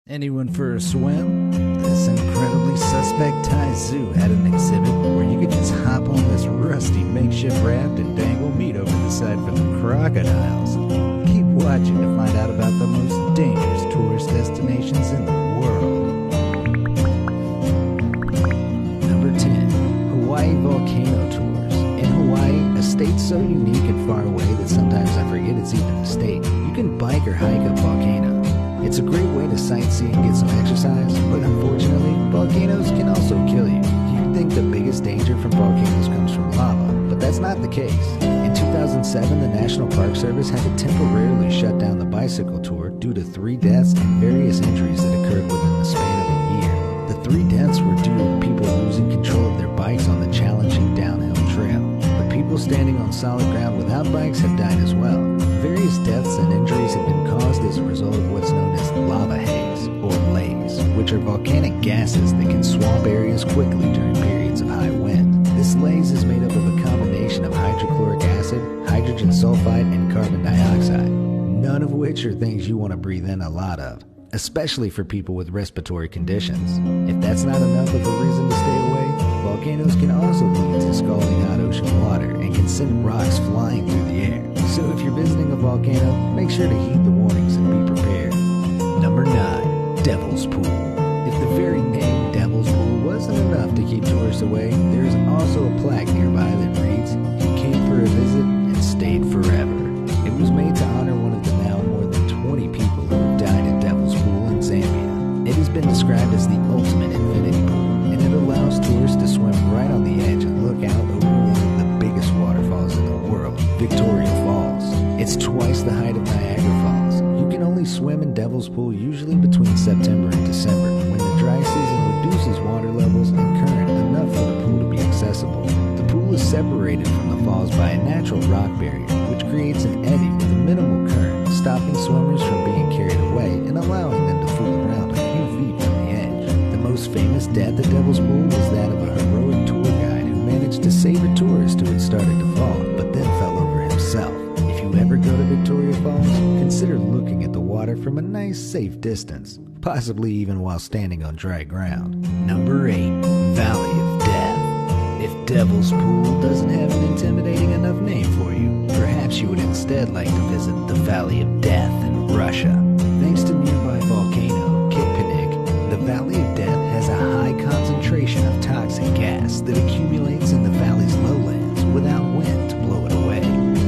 Anyone for a swim? This incredibly suspect Thai zoo had an exhibit where you could just hop on this rusty makeshift raft and dangle meat over the side for the crocodiles. Keep watching to find out about the most dangerous tourist destinations in the world. Number 10. Hawaii Volcano Tours. In Hawaii, a state so unique and far away that sometimes I forget it's even a state, you can bike or hike up volcanoes. It's a great way to sightsee and get some exercise, but unfortunately, volcanoes can also kill you. You'd think the biggest danger from volcanoes comes from lava, but that's not the case. In 2007, the National Park Service had to temporarily shut down the bicycle tour due to 3 deaths and various injuries that occurred within the span of a year. The 3 deaths were due to people losing control of their bikes on the challenging downhill trail. But people standing on solid ground without bikes have died as well. Various deaths and injuries have been caused as a result of what's known as lava haze, or lays, which are volcanic gases that can swamp areas quickly during periods of high wind. This laze is made up of a combination of hydrochloric acid, hydrogen sulfide, and carbon dioxide, none of which are things you want to breathe in a lot of, especially for people with respiratory conditions. If that's not enough of a reason to stay away, volcanoes can also lead to scalding hot ocean water and can send rocks flying through the air. So if you're visiting a volcano, make sure to heed the warnings and be prepared. Number 9. Devil's Pool. If the very name Devil's Pool wasn't enough to keep tourists away, there is also a plaque nearby that reads, "He came for a visit and stayed forever." It was made to honor one of the now more than 20 people who have died at Devil's Pool in Zambia. It has been described as the ultimate infinity pool, and it allows tourists to swim right on the edge and look out over one of the biggest waterfalls in the world, Victoria Falls. It's twice the height of Niagara Falls. You can only swim in Devil's Pool usually between September and December, when the dry season reduces water levels and current enough for the pool to be accessible. The pool is separated from the falls by a natural rock barrier, which creates an eddy with a minimal current, stopping swimmers from being carried away and allowing them to fool around a few feet from the edge. The most famous death at Devil's Pool was that of a heroic tour guide who managed to save a tourist who had started to fall, but then fell over himself. If you ever go to Victoria Falls, consider looking at the water from a nice, safe distance, possibly even while standing on dry ground. Number 8. Valley of Death. If Devil's Pool doesn't have an intimidating enough name for you, perhaps you would instead like to visit the Valley of Death in Russia. Thanks to nearby volcano Kipinik, the Valley of Death has a high concentration of toxic gas that accumulates in the valley's lowlands without wind to blow it away.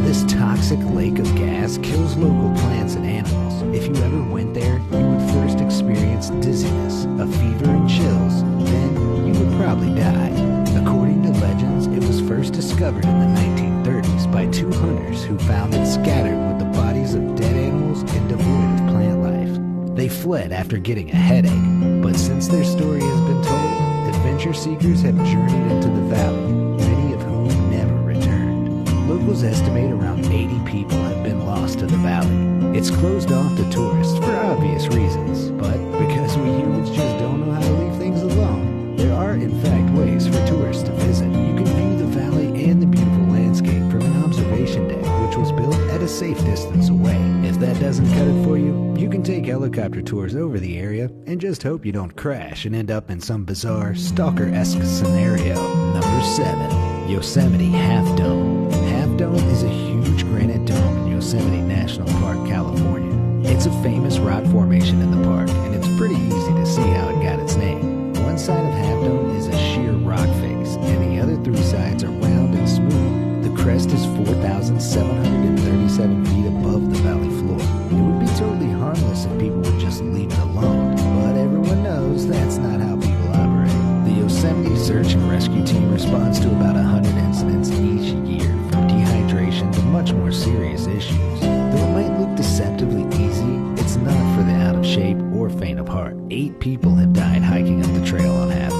This toxic lake of gas kills local plants and animals. If you ever went there, you would first experience dizziness, a fever and chills, then you would probably die. According to legends, it was first discovered in the 1930s by 2 hunters who found it scattered with the bodies of dead animals and devoid of plant life. They fled after getting a headache, but since their story has been told, adventure seekers have journeyed into the valley, many of whom never returned. Locals estimate around 80 people have been lost to the valley. It's closed off to tourists for obvious reasons, but because we humans just don't know how to leave things alone, there are in fact ways for tourists to visit. You can view the valley and the beautiful landscape from an observation deck, which was built at a safe distance away. If that doesn't cut it for you, you can take helicopter tours over the area and just hope you don't crash and end up in some bizarre stalker-esque scenario. Number 7. Yosemite Half Dome. Half Dome is a huge granite dome in Yosemite National Park, California. It's a famous rock formation in the park, and it's pretty easy to see how it got its name. One side of Half Dome is a sheer rock face, and the other 3 sides are round and smooth. The crest is 4,737 feet above the valley floor. It would be totally harmless if people would just leave it alone, but everyone knows that's not how people operate. The Yosemite Search and Rescue Team responds to about 100 incidents each year, from dehydration to much more serious issues. Though it might look deceptively easy, it's not for the out of shape or faint of heart. 8 people have died hiking up the trail on Half